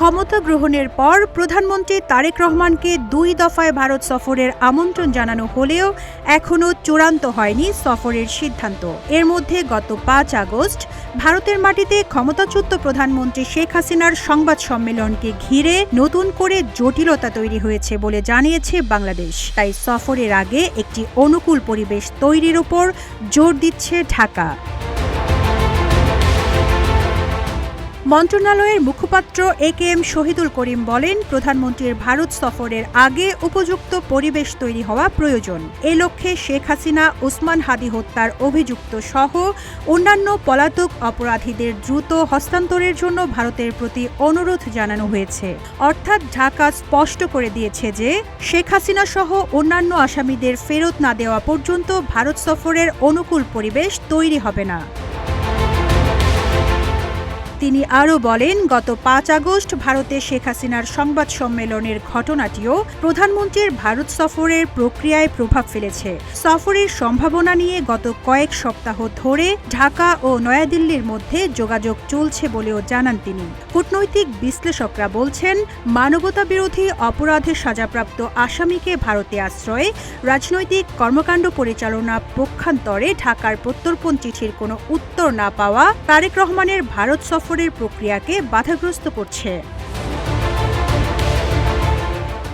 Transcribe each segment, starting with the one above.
ক্ষমতা গ্রহণের পর প্রধানমন্ত্রী তারেক রহমানকে ২ দফায় ভারত সফরের আমন্ত্রণ জানানো হলেও এখনও চূড়ান্ত হয়নি সফরের সিদ্ধান্ত। এর মধ্যে গত ৫ আগস্ট ভারতের মাটিতে ক্ষমতাচ্যুত প্রধানমন্ত্রী শেখ হাসিনার সংবাদ সম্মেলনকে ঘিরে নতুন করে জটিলতা তৈরি হয়েছে বলে জানিয়েছে বাংলাদেশ। তাই সফরের আগে একটি অনুকূল পরিবেশ তৈরির উপর জোর দিচ্ছে ঢাকা। মন্ত্রণালয়ের মুখপাত্র একেএম শহীদুল করিম বলেন, প্রধানমন্ত্রীর ভারত সফরের আগে উপযুক্ত পরিবেশ তৈরি হওয়া প্রয়োজন। এ লক্ষ্যে শেখ হাসিনা ওসমান হাদি হত্যার অভিযুক্ত সহ অন্যান্য পলাতক অপরাধীদের দ্রুত হস্তান্তরের জন্য ভারতের প্রতি অনুরোধ জানানো হয়েছে। অর্থাৎ ঢাকা স্পষ্ট করে দিয়েছে যে শেখ হাসিনা সহ অন্যান্য আসামিদের ফেরত না দেওয়া পর্যন্ত ভারত সফরের অনুকূল পরিবেশ তৈরি হবে না। তিনি আরও বলেন, গত ৫ আগস্ট ভারতে শেখ হাসিনার সংবাদ সম্মেলনের ঘটনাটিও প্রধানমন্ত্রীর ভারত সফরের প্রক্রিয়ায় প্রভাব ফেলেছে। সফরের সম্ভাবনা নিয়ে গত কয়েক সপ্তাহ ধরে ঢাকা ও নয়াদিল্লির মধ্যে যোগাযোগ চলছে বলেও জানান তিনি। কূটনৈতিক বিশ্লেষকরা বলছেন, মানবতাবিরোধী অপরাধে সাজাপ্রাপ্ত আসামিকে ভারতে আশ্রয়ে রাজনৈতিক কর্মকাণ্ড পরিচালনা পক্ষান্তরে ঢাকার প্রত্যর্পণ চিঠির কোনো উত্তর না পাওয়া তারেক রহমানের ভারত সফরের প্রক্রিয়াকে বাধাগ্রস্ত করছে।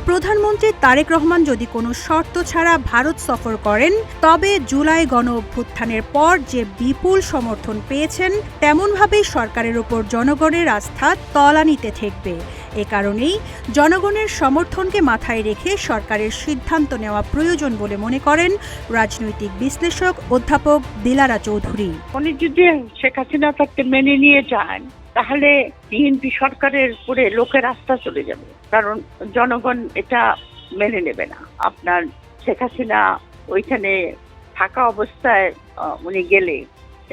প্রধানমন্ত্রী তারেক রহমান যদি কোনো শর্ত ছাড়া ভারত সফর করেন, তবে জুলাই গণঅভ্যুত্থানের পর যে বিপুল সমর্থন পেয়েছেন, তেমনভাবেই সরকারের উপর জনগণের আস্থা তলানিতে ঠেকবে। এ কারণেই জনগণের সমর্থনকে মাথায় রেখে সরকারের সিদ্ধান্ত নেওয়া প্রয়োজন বলে মনে করেন রাজনৈতিক বিশ্লেষক অধ্যাপক দিলারা চৌধুরী। উনি যদি শেখ হাসিনা তাকে মেনে নিয়ে যান, তাহলে বিএনপি সরকারের উপরে লোকের আস্থা চলে যাবে, কারণ জনগণ এটা মেনে নেবে না। আপনার শেখ হাসিনা ওইখানে থাকা অবস্থায় উনি গেলে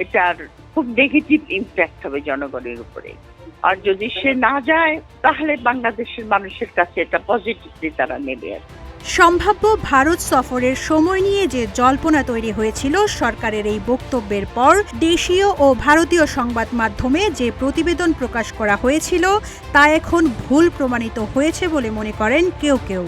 এটার খুব নেগেটিভ ইম্প্যাক্ট হবে জনগণের উপরে। আর যদি সে না যায়, তাহলে বাংলাদেশের মানুষের কাছে এটা পজিটিভলি তারা নেবে। সম্ভাব্য ভারত সফরের সময় নিয়ে যে জল্পনা তৈরি হয়েছিল সরকারের এই বক্তব্যের পর দেশীয় ও ভারতীয় সংবাদ মাধ্যমে যে প্রতিবেদন প্রকাশ করা হয়েছিল তা এখন ভুল প্রমাণিত হয়েছে বলে মনে করেন কেউ কেউ।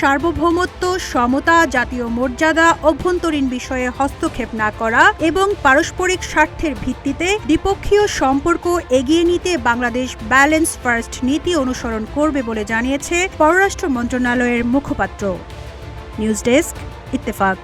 সার্বভৌমত্ব, সমতা, জাতীয় মর্যাদা, অভ্যন্তরীণ বিষয়ে হস্তক্ষেপ না করা এবং পারস্পরিক স্বার্থের ভিত্তিতে দ্বিপক্ষীয় সম্পর্ক এগিয়ে নিতে বাংলাদেশ ব্যালেন্স ফার্স্ট নীতি অনুসরণ করবে বলে জানিয়েছে পররাষ্ট্র মন্ত্রণালয়ের মুখপাত্র। News desk, Ittefaq.